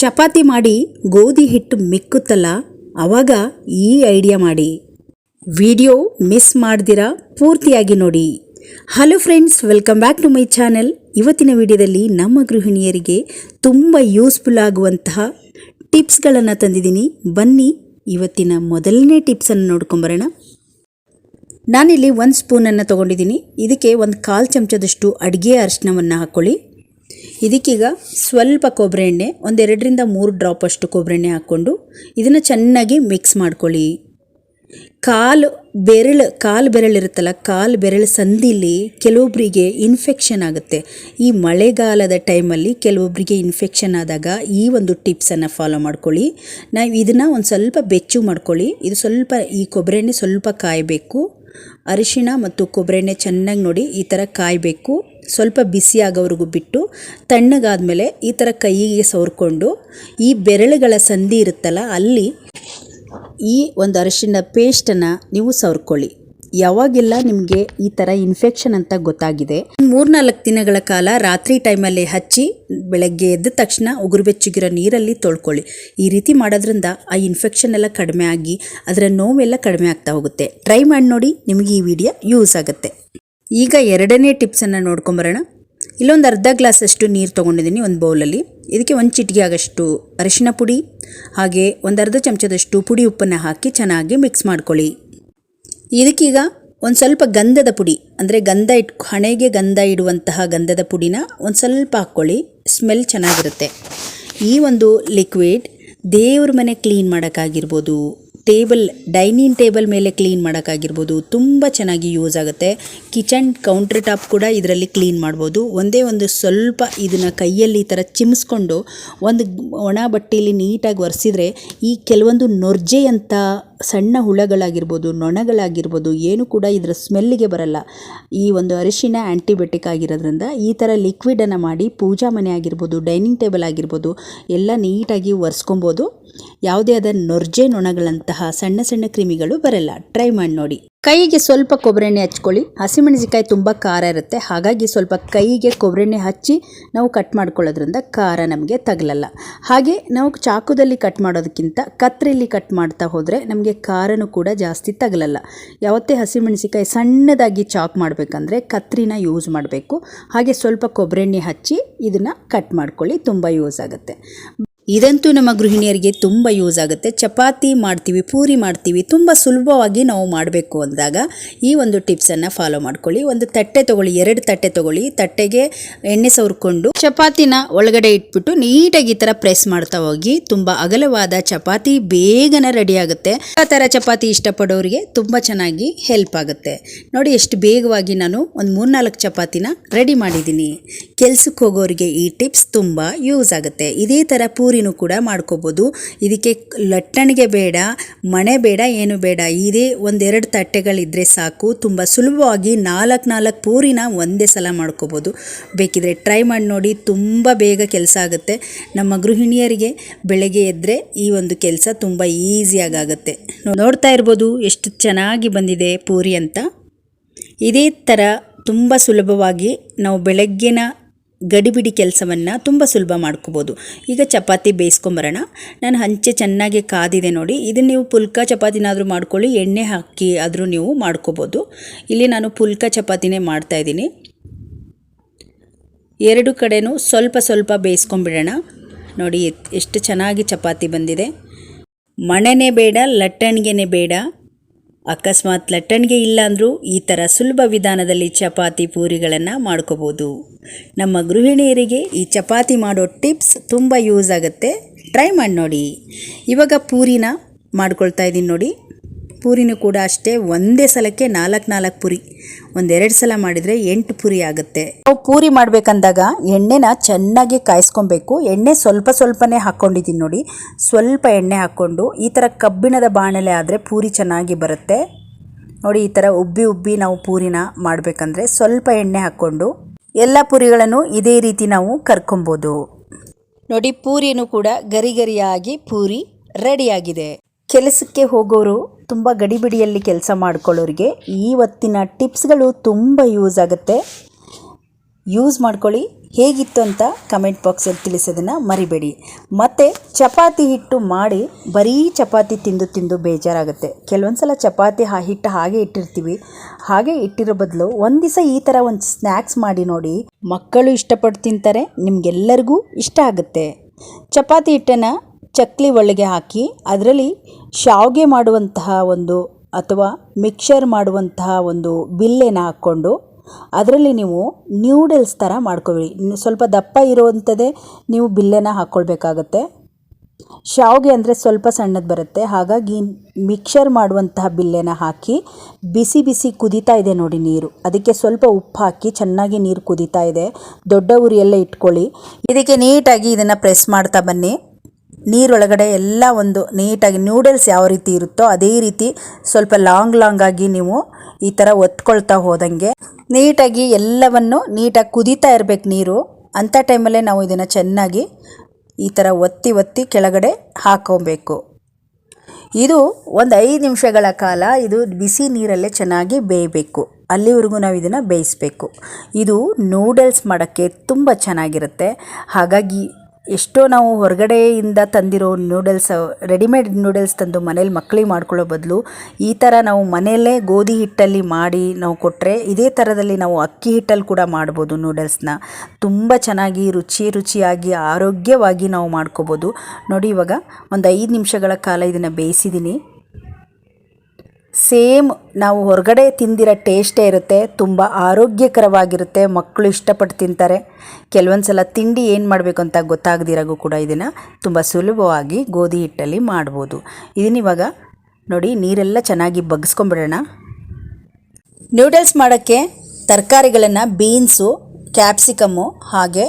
ಚಪಾತಿ ಮಾಡಿ ಗೋಧಿ ಹಿಟ್ಟು ಮಿಕ್ಕುತ್ತಲ್ಲ, ಆವಾಗ ಈ ಐಡಿಯಾ ಮಾಡಿ. ವಿಡಿಯೋ ಮಿಸ್ ಮಾಡ್ದಿರಾ ಪೂರ್ತಿಯಾಗಿ ನೋಡಿ. Hello friends, welcome back to my channel. ಇವತ್ತಿನ ವಿಡಿಯೋದಲ್ಲಿ ನಮ್ಮ ಗೃಹಿಣಿಯರಿಗೆ ತುಂಬ ಯೂಸ್ಫುಲ್ ಆಗುವಂತಹ ಟಿಪ್ಸ್ಗಳನ್ನು ತಂದಿದ್ದೀನಿ. ಬನ್ನಿ ಇವತ್ತಿನ ಮೊದಲನೇ ಟಿಪ್ಸನ್ನು ನೋಡ್ಕೊಂಬರೋಣ. ನಾನಿಲ್ಲಿ 1 ಸ್ಪೂನನ್ನು ತೊಗೊಂಡಿದ್ದೀನಿ. ಇದಕ್ಕೆ 1/4 ಚಮಚದಷ್ಟು ಅಡುಗೆ ಅರಿಶಿನವನ್ನು ಹಾಕ್ಕೊಳ್ಳಿ. ಇದಕ್ಕೀಗ ಸ್ವಲ್ಪ ಕೊಬ್ಬರಿ ಎಣ್ಣೆ, 2ರಿಂದ 3 ಡ್ರಾಪ್ ಅಷ್ಟು ಕೊಬ್ಬರಿ ಎಣ್ಣೆ ಹಾಕ್ಕೊಂಡು ಇದನ್ನು ಚೆನ್ನಾಗಿ ಮಿಕ್ಸ್ ಮಾಡ್ಕೊಳ್ಳಿ. ಕಾಲು ಬೆರಳು ಇರುತ್ತಲ್ಲ, ಕಾಲು ಬೆರಳು ಸಂದಿಲಿ ಕೆಲವೊಬ್ಬರಿಗೆ ಇನ್ಫೆಕ್ಷನ್ ಆಗುತ್ತೆ. ಈ ಮಳೆಗಾಲದ ಟೈಮಲ್ಲಿ ಕೆಲವೊಬ್ಬರಿಗೆ ಇನ್ಫೆಕ್ಷನ್ ಆದಾಗ ಈ ಒಂದು ಟಿಪ್ಸನ್ನು ಫಾಲೋ ಮಾಡ್ಕೊಳ್ಳಿ. ನಾವು ಇದನ್ನು ಒಂದು ಸ್ವಲ್ಪ ಬೆಚ್ಚು ಮಾಡ್ಕೊಳ್ಳಿ. ಇದು ಸ್ವಲ್ಪ ಈ ಕೊಬ್ಬರಿ ಎಣ್ಣೆ ಸ್ವಲ್ಪ ಕಾಯಬೇಕು. ಅರಿಶಿಣ ಮತ್ತು ಕೊಬ್ಬರಿ ಎಣ್ಣೆ ಚೆನ್ನಾಗಿ ನೋಡಿ ಈ ಥರ ಕಾಯಬೇಕು. ಸ್ವಲ್ಪ ಬಿಸಿ ಆಗೋವರೆಗೂ ಬಿಟ್ಟು ತಣ್ಣಗಾದ್ಮೇಲೆ ಈ ಥರ ಕೈಗೆ ಸವರ್ಕೊಂಡು ಈ ಬೆರಳುಗಳ ಸಂಧಿ ಇರುತ್ತಲ್ಲ, ಅಲ್ಲಿ ಈ ಒಂದು ಅರಿಶಿಣ ಪೇಸ್ಟನ್ನು ನೀವು ಸವರ್ಕೊಳ್ಳಿ. ಯಾವಾಗೆಲ್ಲ ನಿಮಗೆ ಈ ಥರ ಇನ್ಫೆಕ್ಷನ್ ಅಂತ ಗೊತ್ತಾಗಿದೆ, 3-4 ದಿನಗಳ ಕಾಲ ರಾತ್ರಿ ಟೈಮಲ್ಲಿ ಹಚ್ಚಿ ಬೆಳಗ್ಗೆ ಎದ್ದ ತಕ್ಷಣ ಉಗುರು ಬೆಚ್ಚಗಿರೋ ನೀರಲ್ಲಿ ತೊಳ್ಕೊಳ್ಳಿ. ಈ ರೀತಿ ಮಾಡೋದ್ರಿಂದ ಆ ಇನ್ಫೆಕ್ಷನ್ ಎಲ್ಲ ಕಡಿಮೆ ಆಗಿ ಅದರ ನೋವೆಲ್ಲ ಕಡಿಮೆ ಆಗ್ತಾ ಹೋಗುತ್ತೆ. ಟ್ರೈ ಮಾಡಿ ನೋಡಿ, ನಿಮಗೆ ಈ ವಿಡಿಯೋ ಯೂಸ್ ಆಗುತ್ತೆ. ಈಗ 2ನೇ ಟಿಪ್ಸನ್ನು ನೋಡ್ಕೊಂಬರೋಣ. ಇಲ್ಲೊಂದು ಅರ್ಧ ಗ್ಲಾಸಷ್ಟು ನೀರು ತೊಗೊಂಡಿದ್ದೀನಿ ಒಂದು ಬೌಲಲ್ಲಿ. ಇದಕ್ಕೆ 1 ಚಿಟಿಕೆ ಆಗಷ್ಟು ಅರಿಶಿನ ಪುಡಿ ಹಾಗೆ 1/2 ಚಮಚದಷ್ಟು ಪುಡಿ ಉಪ್ಪನ್ನು ಹಾಕಿ ಚೆನ್ನಾಗಿ ಮಿಕ್ಸ್ ಮಾಡ್ಕೊಳ್ಳಿ. ಇದಕ್ಕೀಗ ಒಂದು ಸ್ವಲ್ಪ ಗಂಧದ ಪುಡಿ, ಅಂದರೆ ಹಣೆಗೆ ಗಂಧ ಇಡುವಂತಹ ಗಂಧದ ಪುಡಿನ ಒಂದು ಸ್ವಲ್ಪ ಹಾಕ್ಕೊಳ್ಳಿ. ಸ್ಮೆಲ್ ಚೆನ್ನಾಗಿರುತ್ತೆ. ಈ ಒಂದು ಲಿಕ್ವಿಡ್ ದೇವ್ರ ಮನೆ ಕ್ಲೀನ್ ಮಾಡೋಕ್ಕಾಗಿರ್ಬೋದು, ಡೈನಿಂಗ್ ಟೇಬಲ್ ಮೇಲೆ ಕ್ಲೀನ್ ಮಾಡೋಕ್ಕಾಗಿರ್ಬೋದು, ತುಂಬ ಚೆನ್ನಾಗಿ ಯೂಸ್ ಆಗುತ್ತೆ. ಕಿಚನ್ ಕೌಂಟರ್ ಟಾಪ್ ಕೂಡ ಇದರಲ್ಲಿ ಕ್ಲೀನ್ ಮಾಡ್ಬೋದು. ಒಂದು ಸ್ವಲ್ಪ ಇದನ್ನು ಕೈಯಲ್ಲಿ ಈ ಥರ ಚಿಮ್ಮಿಸ್ಕೊಂಡು ಒಂದು ಒಣ ಬಟ್ಟೆಯಲ್ಲಿ ನೀಟಾಗಿ ಒರೆಸಿದ್ರೆ ಈ ಕೆಲವೊಂದು ನೊರ್ಜೆಯಂಥ ಸಣ್ಣ ಹುಳಗಳಾಗಿರ್ಬೋದು, ನೊಣಗಳಾಗಿರ್ಬೋದು, ಏನು ಕೂಡ ಇದರ ಸ್ಮೆಲ್ಲಿಗೆ ಬರಲ್ಲ. ಈ ಒಂದು ಅರಿಶಿನ ಆ್ಯಂಟಿಬಯೋಟಿಕ್ ಆಗಿರೋದ್ರಿಂದ ಈ ಥರ ಲಿಕ್ವಿಡನ್ನು ಮಾಡಿ ಪೂಜಾ ಮನೆ ಆಗಿರ್ಬೋದು, ಡೈನಿಂಗ್ ಟೇಬಲ್ ಆಗಿರ್ಬೋದು ಎಲ್ಲ ನೀಟಾಗಿ ಒರೆಸ್ಕೊಬೋದು. ಯಾವುದೇ ಆದ ನೊರ್ಜೆ ನೊಣಗಳಂತಹ ಸಣ್ಣ ಸಣ್ಣ ಕ್ರಿಮಿಗಳು ಬರಲ್ಲ. ಟ್ರೈ ಮಾಡಿ ನೋಡಿ. ಕೈಗೆ ಸ್ವಲ್ಪ ಕೊಬ್ಬರಿ ಎಣ್ಣೆ ಹಚ್ಕೊಳ್ಳಿ. ಹಸಿಮೆಣಸಿಕಾಯಿ ತುಂಬ ಖಾರ ಇರುತ್ತೆ, ಹಾಗಾಗಿ ಸ್ವಲ್ಪ ಕೈಗೆ ಕೊಬ್ಬರಿ ಎಣ್ಣೆ ಹಚ್ಚಿ ನಾವು ಕಟ್ ಮಾಡ್ಕೊಳ್ಳೋದ್ರಿಂದ ಖಾರ ನಮಗೆ ತಗಲಲ್ಲ. ಹಾಗೆ ನಾವು ಚಾಕುದಲ್ಲಿ ಕಟ್ ಮಾಡೋದಕ್ಕಿಂತ ಕತ್ರಿಯಲ್ಲಿ ಕಟ್ ಮಾಡ್ತಾ ಹೋದರೆ ನಮಗೆ ಖಾರನೂ ಕೂಡ ಜಾಸ್ತಿ ತಗಲಲ್ಲ. ಯಾವತ್ತೇ ಹಸಿಮೆಣಸಿಕಾಯಿ ಸಣ್ಣದಾಗಿ ಚಾಕ್ ಮಾಡಬೇಕಂದ್ರೆ ಕತ್ರಿನ ಯೂಸ್ ಮಾಡಬೇಕು. ಹಾಗೆ ಸ್ವಲ್ಪ ಕೊಬ್ಬರಿ ಎಣ್ಣೆ ಹಚ್ಚಿ ಇದನ್ನು ಕಟ್ ಮಾಡ್ಕೊಳ್ಳಿ, ತುಂಬ ಯೂಸ್ ಆಗುತ್ತೆ. ಇದಂತೂ ನಮ್ಮ ಗೃಹಿಣಿಯರಿಗೆ ತುಂಬ ಯೂಸ್ ಆಗುತ್ತೆ. ಚಪಾತಿ ಮಾಡ್ತೀವಿ, ಪೂರಿ ಮಾಡ್ತೀವಿ, ತುಂಬ ಸುಲಭವಾಗಿ ನಾವು ಮಾಡಬೇಕು ಅಂದಾಗ ಈ ಒಂದು ಟಿಪ್ಸನ್ನು ಫಾಲೋ ಮಾಡ್ಕೊಳ್ಳಿ. ಒಂದು ತಟ್ಟೆ ತೊಗೊಳ್ಳಿ, 2 ತಟ್ಟೆ ತೊಗೊಳ್ಳಿ. ತಟ್ಟೆಗೆ ಎಣ್ಣೆ ಸವರ್ಕೊಂಡು ಚಪಾತಿನ ಒಳಗಡೆ ಇಟ್ಬಿಟ್ಟು ನೀಟಾಗಿ ಈ ಥರ ಪ್ರೆಸ್ ಮಾಡ್ತಾ ಹೋಗಿ ತುಂಬ ಅಗಲವಾದ ಚಪಾತಿ ಬೇಗನೆ ರೆಡಿ ಆಗುತ್ತೆ. ಆ ಥರ ಚಪಾತಿ ಇಷ್ಟಪಡೋರಿಗೆ ತುಂಬ ಚೆನ್ನಾಗಿ ಹೆಲ್ಪ್ ಆಗುತ್ತೆ. ನೋಡಿ ಎಷ್ಟು ಬೇಗವಾಗಿ ನಾನು ಒಂದು 3-4 ಚಪಾತಿನ ರೆಡಿ ಮಾಡಿದ್ದೀನಿ. ಕೆಲ್ಸಕ್ಕೆ ಹೋಗೋರಿಗೆ ಈ ಟಿಪ್ಸ್ ತುಂಬ ಯೂಸ್ ಆಗುತ್ತೆ. ಇದೇ ಥರ ಪೂರಿನೂ ಕೂಡ ಮಾಡ್ಕೋಬೋದು. ಇದಕ್ಕೆ ಲಟ್ಟಣಿಗೆ ಬೇಡ, ಮಣೆ ಬೇಡ, ಏನು ಬೇಡ. ಇದೇ 1-2 ತಟ್ಟೆಗಳಿದ್ರೆ ಸಾಕು. ತುಂಬ ಸುಲಭವಾಗಿ 4 ಪೂರಿನ ಒಂದೇ ಸಲ ಮಾಡ್ಕೋಬೋದು. ಬೇಕಿದ್ರೆ ಟ್ರೈ ಮಾಡಿ ನೋಡಿ, ತುಂಬ ಬೇಗ ಕೆಲಸ ಆಗುತ್ತೆ. ನಮ್ಮ ಗೃಹಿಣಿಯರಿಗೆ ಬೆಳಗ್ಗೆ ಎದ್ದರೆ ಈ ಒಂದು ಕೆಲಸ ತುಂಬ ಈಸಿಯಾಗುತ್ತೆ. ನೋಡ್ತಾ ಇರ್ಬೋದು ಎಷ್ಟು ಚೆನ್ನಾಗಿ ಬಂದಿದೆ ಪೂರಿ ಅಂತ. ಇದೇ ಥರ ತುಂಬ ಸುಲಭವಾಗಿ ನಾವು ಬೆಳಗ್ಗಿನ ಗಡಿಬಿಡಿ ಕೆಲಸವನ್ನು ತುಂಬ ಸುಲಭ ಮಾಡ್ಕೋಬೋದು. ಈಗ ಚಪಾತಿ ಬೇಯಿಸ್ಕೊಂಬರೋಣ. ನಾನು ಹಂಚೆ ಚೆನ್ನಾಗಿ ಕಾದಿದೆ ನೋಡಿ. ಇದನ್ನು ನೀವು ಪುಲ್ಕ ಚಪಾತಿನಾದರೂ ಮಾಡ್ಕೊಳ್ಳಿ, ಎಣ್ಣೆ ಹಾಕಿ ಆದರೂ ನೀವು ಮಾಡ್ಕೋಬೋದು. ಇಲ್ಲಿ ನಾನು ಪುಲ್ಕ ಚಪಾತಿನೇ ಮಾಡ್ತಾಯಿದ್ದೀನಿ. 2 ಕಡೆನೂ ಸ್ವಲ್ಪ ಸ್ವಲ್ಪ ಬೇಯಿಸ್ಕೊಂಬಿಡೋಣ. ನೋಡಿ ಎಷ್ಟು ಚೆನ್ನಾಗಿ ಚಪಾತಿ ಬಂದಿದೆ. ಮಣೆನೇ ಬೇಡ, ಲಟ್ಟಣಿಗೆನೇ ಬೇಡ. ಅಕಸ್ಮಾತ್ ಲಟ್ಟಣಿಗೆ ಇಲ್ಲ ಅಂದರೂ ಈ ಥರ ಸುಲಭ ವಿಧಾನದಲ್ಲಿ ಚಪಾತಿ ಪೂರಿಗಳನ್ನು ಮಾಡ್ಕೋಬೋದು. ನಮ್ಮ ಗೃಹಿಣಿಯರಿಗೆ ಈ ಚಪಾತಿ ಮಾಡೋ ಟಿಪ್ಸ್ ತುಂಬ ಯೂಸ್ ಆಗುತ್ತೆ. ಟ್ರೈ ಮಾಡಿ ನೋಡಿ. ಇವಾಗ ಪೂರಿನ ಮಾಡ್ಕೊಳ್ತಾ ಇದ್ದೀನಿ ನೋಡಿ. ಪೂರಿನೂ ಕೂಡ ಅಷ್ಟೇ, ಒಂದೇ ಸಲಕ್ಕೆ 4 ಪೂರಿ. 1-2 ಸಲ ಮಾಡಿದರೆ 8 ಪೂರಿ ಆಗುತ್ತೆ. ನಾವು ಪೂರಿ ಮಾಡಬೇಕಂದಾಗ ಎಣ್ಣೆನ ಚೆನ್ನಾಗಿ ಕಾಯಿಸ್ಕೊಬೇಕು. ಎಣ್ಣೆ ಸ್ವಲ್ಪನೇ ಹಾಕ್ಕೊಂಡಿದ್ದೀನಿ ನೋಡಿ. ಸ್ವಲ್ಪ ಎಣ್ಣೆ ಹಾಕ್ಕೊಂಡು ಈ ಥರ ಕಬ್ಬಿಣದ ಬಾಣಲೆ ಆದರೆ ಪೂರಿ ಚೆನ್ನಾಗಿ ಬರುತ್ತೆ ನೋಡಿ. ಈ ಥರ ಉಬ್ಬಿ ನಾವು ಪೂರಿನ ಮಾಡಬೇಕಂದ್ರೆ ಸ್ವಲ್ಪ ಎಣ್ಣೆ ಹಾಕ್ಕೊಂಡು ಎಲ್ಲ ಪೂರಿಗಳನ್ನು ಇದೇ ರೀತಿ ನಾವು ಕರ್ಕೊಬೋದು ನೋಡಿ. ಪೂರಿನೂ ಕೂಡ ಗರಿಯಾಗಿ ಪೂರಿ ರೆಡಿಯಾಗಿದೆ. ಕೆಲಸಕ್ಕೆ ಹೋಗೋರು, ತುಂಬ ಗಡಿಬಿಡಿಯಲ್ಲಿ ಕೆಲಸ ಮಾಡ್ಕೊಳ್ಳೋರಿಗೆ ಇವತ್ತಿನ ಟಿಪ್ಸ್ಗಳು ತುಂಬ ಯೂಸ್ ಆಗುತ್ತೆ. ಯೂಸ್ ಮಾಡ್ಕೊಳ್ಳಿ. ಹೇಗಿತ್ತು ಅಂತ ಕಮೆಂಟ್ ಬಾಕ್ಸಲ್ಲಿ ತಿಳಿಸೋದನ್ನು ಮರಿಬೇಡಿ. ಮತ್ತು ಚಪಾತಿ ಹಿಟ್ಟು ಮಾಡಿ ಬರೀ ಚಪಾತಿ ತಿಂದು ತಿಂದು ಬೇಜಾರಾಗುತ್ತೆ. ಕೆಲವೊಂದು ಸಲ ಚಪಾತಿ ಹಿಟ್ಟು ಹಾಗೆ ಇಟ್ಟಿರ್ತೀವಿ. ಹಾಗೆ ಇಟ್ಟಿರೋ ಬದಲು ಒಂದು ದಿವಸ ಈ ಥರ ಒಂದು ಸ್ನ್ಯಾಕ್ಸ್ ಮಾಡಿ ನೋಡಿ. ಮಕ್ಕಳು ಇಷ್ಟಪಟ್ಟು ತಿಂತಾರೆ, ನಿಮಗೆಲ್ಲರಿಗೂ ಇಷ್ಟ ಆಗುತ್ತೆ. ಚಪಾತಿ ಹಿಟ್ಟನ್ನು ಚಕ್ಲಿ ಒಳಗೆ ಹಾಕಿ ಅದರಲ್ಲಿ ಶಾವಿಗೆ ಮಾಡುವಂತಹ ಒಂದು ಅಥವಾ ಮಿಕ್ಸರ್ ಮಾಡುವಂತಹ ಒಂದು ಬಿಲ್ಲೆನ ಹಾಕ್ಕೊಂಡು ಅದರಲ್ಲಿ ನೀವು ನ್ಯೂಡಲ್ಸ್ ಥರ ಮಾಡ್ಕೊಳ್ಳಿ. ಸ್ವಲ್ಪ ದಪ್ಪ ಇರುವಂಥದ್ದೇ ನೀವು ಬಿಲ್ಲೆನ ಹಾಕ್ಕೊಳ್ಬೇಕಾಗತ್ತೆ. ಶಾವಿಗೆ ಅಂದರೆ ಸ್ವಲ್ಪ ಸಣ್ಣದು ಬರುತ್ತೆ. ಹಾಗಾಗಿ ಮಿಕ್ಸರ್ ಮಾಡುವಂತಹ ಬಿಲ್ಲೆನ ಹಾಕಿ ಬಿಸಿ ಬಿಸಿ ಕುದೀತಾ ಇದೆ ನೋಡಿ ನೀರು. ಅದಕ್ಕೆ ಸ್ವಲ್ಪ ಉಪ್ಪು ಹಾಕಿ ಚೆನ್ನಾಗಿ ನೀರು ಕುದೀತಾ ಇದೆ. ದೊಡ್ಡ ಉರಿಯಲ್ಲೇ ಇಟ್ಕೊಳ್ಳಿ. ಇದಕ್ಕೆ ನೀಟಾಗಿ ಇದನ್ನು ಪ್ರೆಸ್ ಮಾಡ್ತಾ ಬನ್ನಿ. ನೀರೊಳಗಡೆ ಎಲ್ಲ ಒಂದು ನೀಟಾಗಿ ನ್ಯೂಡಲ್ಸ್ ಯಾವ ರೀತಿ ಇರುತ್ತೋ ಅದೇ ರೀತಿ ಸ್ವಲ್ಪ ಲಾಂಗ್ ಆಗಿ ನೀವು ಈ ಥರ ಒತ್ಕೊಳ್ತಾ ಹೋದಂಗೆ ನೀಟಾಗಿ ಎಲ್ಲವನ್ನು ನೀಟಾಗಿ ಕುದೀತಾ ಇರಬೇಕು ನೀರು. ಅಂಥ ಟೈಮಲ್ಲೇ ನಾವು ಇದನ್ನು ಚೆನ್ನಾಗಿ ಈ ಥರ ಒತ್ತಿ ಕೆಳಗಡೆ ಹಾಕೋಬೇಕು. ಇದು ಒಂದು 5 ನಿಮಿಷಗಳ ಕಾಲ ಇದು ಬಿಸಿ ನೀರಲ್ಲೇ ಚೆನ್ನಾಗಿ ಬೇಯಬೇಕು. ಅಲ್ಲಿವರೆಗೂ ನಾವು ಇದನ್ನು ಬೇಯಿಸಬೇಕು. ಇದು ನೂಡಲ್ಸ್ ಮಾಡೋಕ್ಕೆ ತುಂಬ ಚೆನ್ನಾಗಿರುತ್ತೆ. ಹಾಗಾಗಿ ಎಷ್ಟೋ ನಾವು ಹೊರಗಡೆಯಿಂದ ತಂದಿರೋ ನೂಡಲ್ಸ್, ರೆಡಿಮೇಡ್ ನೂಡಲ್ಸ್ ತಂದು ಮನೇಲಿ ಮಕ್ಕಳಿಗೆ ಮಾಡ್ಕೊಳ್ಳೋ ಬದಲು ಈ ಥರ ನಾವು ಮನೆಯಲ್ಲೇ ಗೋಧಿ ಹಿಟ್ಟಲ್ಲಿ ಮಾಡಿ ನಾವು ಕೊಟ್ಟರೆ, ಇದೇ ಥರದಲ್ಲಿ ನಾವು ಅಕ್ಕಿ ಹಿಟ್ಟಲ್ಲಿ ಕೂಡ ಮಾಡ್ಬೋದು ನೂಡಲ್ಸ್ನ. ತುಂಬ ಚೆನ್ನಾಗಿ ರುಚಿಯಾಗಿ ಆರೋಗ್ಯವಾಗಿ ನಾವು ಮಾಡ್ಕೋಬೋದು. ನೋಡಿ, ಇವಾಗ ಒಂದು 5 ನಿಮಿಷಗಳ ಕಾಲ ಇದನ್ನು ಬೇಯಿಸಿದ್ದೀನಿ. ಸೇಮ್ ನಾವು ಹೊರಗಡೆ ತಿಂದಿರೋ ಟೇಸ್ಟೇ ಇರುತ್ತೆ. ತುಂಬ ಆರೋಗ್ಯಕರವಾಗಿರುತ್ತೆ. ಮಕ್ಕಳು ಇಷ್ಟಪಟ್ಟು ತಿಂತಾರೆ. ಕೆಲವೊಂದು ಸಲ ತಿಂಡಿ ಏನು ಮಾಡಬೇಕು ಅಂತ ಗೊತ್ತಾಗದಿರಾಗೂ ಕೂಡ ಇದನ್ನು ತುಂಬ ಸುಲಭವಾಗಿ ಗೋಧಿ ಹಿಟ್ಟಲ್ಲಿ ಮಾಡ್ಬೋದು. ಇದನ್ನಿವಾಗ ನೋಡಿ ನೀರೆಲ್ಲ ಚೆನ್ನಾಗಿ ಬಗ್ಸ್ಕೊಂಬಿಡೋಣ. ನೂಡಲ್ಸ್ ಮಾಡೋಕ್ಕೆ ತರಕಾರಿಗಳನ್ನು ಬೀನ್ಸು, ಕ್ಯಾಪ್ಸಿಕಮ್ಮು, ಹಾಗೆ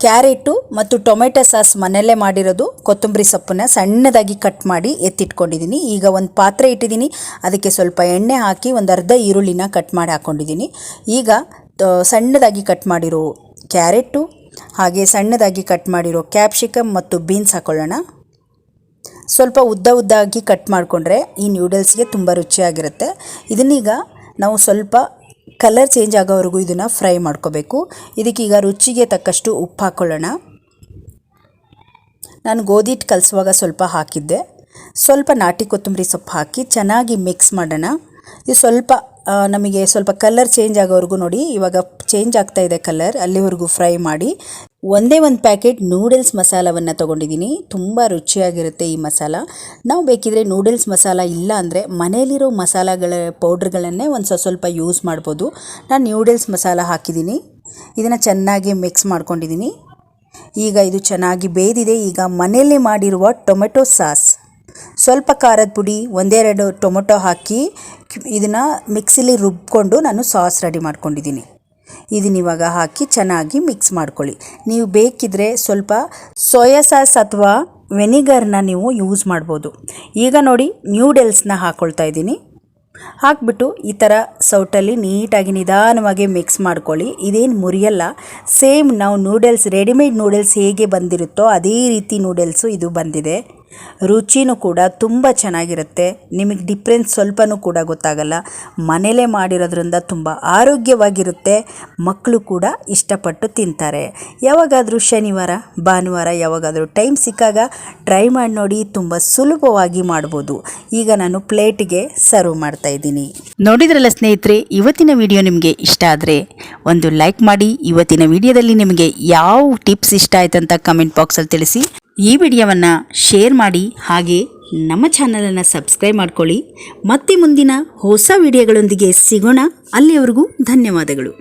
ಕ್ಯಾರೆಟು ಮತ್ತು ಟೊಮೆಟೊ ಸಾಸ್ ಮನೆಯಲ್ಲೇ ಮಾಡಿರೋದು, ಕೊತ್ತಂಬರಿ ಸೊಪ್ಪನ್ನು ಸಣ್ಣದಾಗಿ ಕಟ್ ಮಾಡಿ ಎತ್ತಿಟ್ಕೊಂಡಿದ್ದೀನಿ. ಈಗ ಒಂದು ಪಾತ್ರೆ ಇಟ್ಟಿದ್ದೀನಿ. ಅದಕ್ಕೆ ಸ್ವಲ್ಪ ಎಣ್ಣೆ ಹಾಕಿ ಒಂದು ಅರ್ಧ ಈರುಳ್ಳಿನ ಕಟ್ ಮಾಡಿ ಹಾಕ್ಕೊಂಡಿದ್ದೀನಿ. ಈಗ ಸಣ್ಣದಾಗಿ ಕಟ್ ಮಾಡಿರೋ ಕ್ಯಾರೆಟು ಹಾಗೆ ಸಣ್ಣದಾಗಿ ಕಟ್ ಮಾಡಿರೋ ಕ್ಯಾಪ್ಸಿಕಮ್ ಮತ್ತು ಬೀನ್ಸ್ ಹಾಕ್ಕೊಳ್ಳೋಣ. ಸ್ವಲ್ಪ ಉದ್ದಾಗಿ ಕಟ್ ಮಾಡಿಕೊಂಡ್ರೆ ಈ ನ್ಯೂಡಲ್ಸ್ಗೆ ತುಂಬ ರುಚಿಯಾಗಿರುತ್ತೆ. ಇದನ್ನೀಗ ನಾವು ಸ್ವಲ್ಪ ಕಲರ್ ಚೇಂಜ್ ಆಗೋವರೆಗೂ ಇದನ್ನು ಫ್ರೈ ಮಾಡ್ಕೋಬೇಕು. ಇದಕ್ಕೀಗ ರುಚಿಗೆ ತಕ್ಕಷ್ಟು ಉಪ್ಪು ಹಾಕ್ಕೊಳ್ಳೋಣ. ನಾನು ಗೋಧಿ ಹಿಟ್ಟು ಕಲಸುವಾಗ ಸ್ವಲ್ಪ ಹಾಕಿದ್ದೆ. ಸ್ವಲ್ಪ ನಾಟಿ ಕೊತ್ತಂಬರಿ ಸೊಪ್ಪು ಹಾಕಿ ಚೆನ್ನಾಗಿ ಮಿಕ್ಸ್ ಮಾಡೋಣ. ಇದು ಸ್ವಲ್ಪ ನಮಗೆ ಸ್ವಲ್ಪ ಕಲರ್ ಚೇಂಜ್ ಆಗೋವರೆಗೂ ನೋಡಿ, ಇವಾಗ ಚೇಂಜ್ ಆಗ್ತಾ ಇದೆ ಕಲರ್, ಅಲ್ಲಿವರೆಗೂ ಫ್ರೈ ಮಾಡಿ. ಒಂದೇ ಒಂದು ಪ್ಯಾಕೆಟ್ ನೂಡಲ್ಸ್ ಮಸಾಲವನ್ನು ತೊಗೊಂಡಿದ್ದೀನಿ. ತುಂಬ ರುಚಿಯಾಗಿರುತ್ತೆ ಈ ಮಸಾಲ. ನಾವು ಬೇಕಿದ್ರೆ ನೂಡಲ್ಸ್ ಮಸಾಲ ಇಲ್ಲ ಅಂದರೆ ಮನೆಯಲ್ಲಿರೋ ಮಸಾಲಗಳ ಪೌಡ್ರ್ಗಳನ್ನೇ ಒಂದು ಸ್ವಲ್ಪ ಯೂಸ್ ಮಾಡ್ಬೋದು. ನಾನು ನೂಡಲ್ಸ್ ಮಸಾಲ ಹಾಕಿದ್ದೀನಿ. ಇದನ್ನು ಚೆನ್ನಾಗಿ ಮಿಕ್ಸ್ ಮಾಡ್ಕೊಂಡಿದ್ದೀನಿ. ಈಗ ಇದು ಚೆನ್ನಾಗಿ ಬೇಯ್ದಿದೆ. ಈಗ ಮನೆಯಲ್ಲೇ ಮಾಡಿರುವ ಟೊಮೆಟೊ ಸಾಸ್, ಸ್ವಲ್ಪ ಖಾರದ ಪುಡಿ, 1-2 ಟೊಮೆಟೊ ಹಾಕಿ ಇದನ್ನು ಮಿಕ್ಸಿಲಿ ರುಬ್ಕೊಂಡು ನಾನು ಸಾಸ್ ರೆಡಿ ಮಾಡ್ಕೊಂಡಿದ್ದೀನಿ. ಇದನ್ನಿವಾಗ ಹಾಕಿ ಚೆನ್ನಾಗಿ ಮಿಕ್ಸ್ ಮಾಡ್ಕೊಳ್ಳಿ. ನೀವು ಬೇಕಿದ್ರೆ ಸ್ವಲ್ಪ ಸೋಯಾ ಸಾಸ್ ಅಥವಾ ವೆನಿಗರ್ನ ನೀವು ಯೂಸ್ ಮಾಡ್ಬೋದು. ಈಗ ನೋಡಿ ನ್ಯೂಡಲ್ಸ್ನ ಹಾಕ್ಕೊಳ್ತಾ ಇದ್ದೀನಿ. ಹಾಕ್ಬಿಟ್ಟು ಈ ಥರ ಸೌಟಲ್ಲಿ ನೀಟಾಗಿ ನಿಧಾನವಾಗಿ ಮಿಕ್ಸ್ ಮಾಡ್ಕೊಳ್ಳಿ. ಇದೇನು ಮುರಿಯಲ್ಲ. ಸೇಮ್ ನಾವು ನೂಡಲ್ಸ್, ರೆಡಿಮೇಡ್ ನೂಡಲ್ಸ್ ಹೇಗೆ ಬಂದಿರುತ್ತೋ ಅದೇ ರೀತಿ ನೂಡಲ್ಸು ಇದು ಬಂದಿದೆ. ರುಚಿನೂ ಕೂಡ ತುಂಬ ಚೆನ್ನಾಗಿರುತ್ತೆ. ನಿಮಗೆ ಡಿಫ್ರೆನ್ಸ್ ಸ್ವಲ್ಪನೂ ಕೂಡ ಗೊತ್ತಾಗಲ್ಲ. ಮನೇಲೇ ಮಾಡಿರೋದ್ರಿಂದ ತುಂಬ ಆರೋಗ್ಯವಾಗಿರುತ್ತೆ. ಮಕ್ಕಳು ಕೂಡ ಇಷ್ಟಪಟ್ಟು ತಿಂತಾರೆ. ಯಾವಾಗಾದರೂ ಶನಿವಾರ, ಭಾನುವಾರ ಯಾವಾಗಾದರೂ ಟೈಮ್ ಸಿಕ್ಕಾಗ ಟ್ರೈ ಮಾಡಿ ನೋಡಿ. ತುಂಬ ಸುಲಭವಾಗಿ ಮಾಡ್ಬೋದು. ಈಗ ನಾನು ಪ್ಲೇಟಿಗೆ ಸರ್ವ್ ಮಾಡ್ತಾ ಇದ್ದೀನಿ. ನೋಡಿದ್ರಲ್ಲ ಸ್ನೇಹಿತರೆ, ಇವತ್ತಿನ ವಿಡಿಯೋ ನಿಮಗೆ ಇಷ್ಟ ಆದರೆ ಒಂದು ಲೈಕ್ ಮಾಡಿ. ಇವತ್ತಿನ ವಿಡಿಯೋದಲ್ಲಿ ನಿಮಗೆ ಯಾವ ಟಿಪ್ಸ್ ಇಷ್ಟ ಆಯ್ತು ಅಂತ ಕಮೆಂಟ್ ಬಾಕ್ಸಲ್ಲಿ ತಿಳಿಸಿ. ಈ ವಿಡಿಯೋವನ್ನು ಶೇರ್ ಮಾಡಿ. ಹಾಗೆ ನಮ್ಮ ಚಾನಲನ್ನು ಸಬ್ಸ್ಕ್ರೈಬ್ ಮಾಡ್ಕೊಳ್ಳಿ. ಮತ್ತೆ ಮುಂದಿನ ಹೊಸ ವಿಡಿಯೋಗಳೊಂದಿಗೆ ಸಿಗೋಣ. ಅಲ್ಲಿಯವರೆಗೂ ಧನ್ಯವಾದಗಳು.